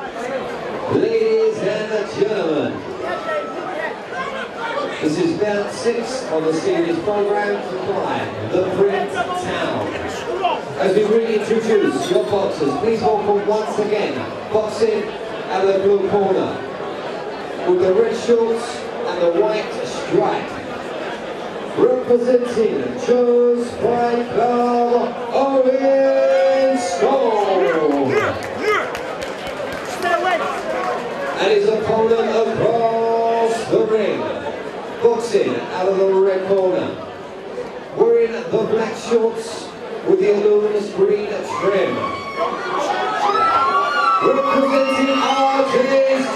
Ladies and gentlemen, this is bout 6 on the series program by the Print Town. As we reintroduce your boxers, please welcome once again, boxing at the blue corner, with the red shorts and the white stripe. Representing Joe's Fight Club, Owen and his opponent across the ring, boxing out of the red corner, wearing the black shorts with the luminous green trim, representing RJ's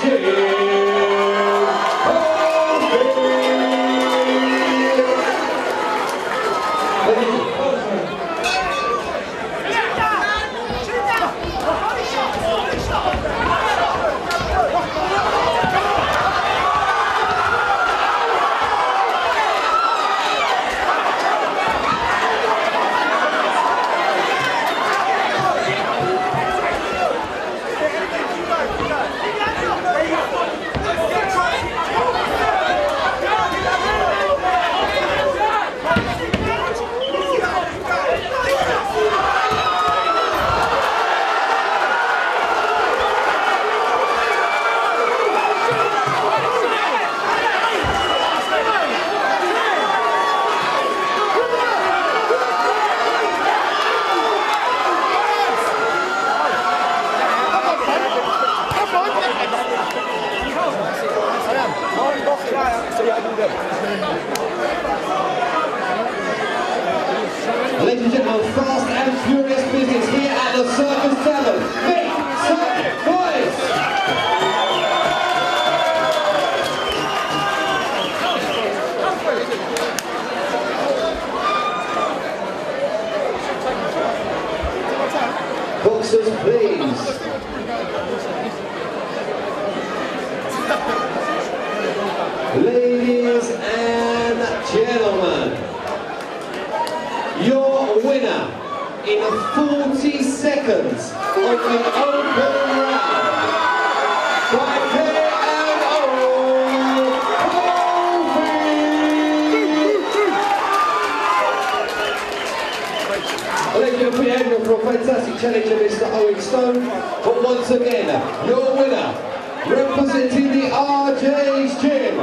Ladies and gentlemen, fast and furious business here at the Circus Tavern. Make some noise! Boxers, please. Ladies and gentlemen, your winner in 40 seconds of the open round by KO Kofi! Ladies and gentlemen, for a fantastic challenge of Mr. Owen Stone, but once again, your winner, representing the RJ's Gym,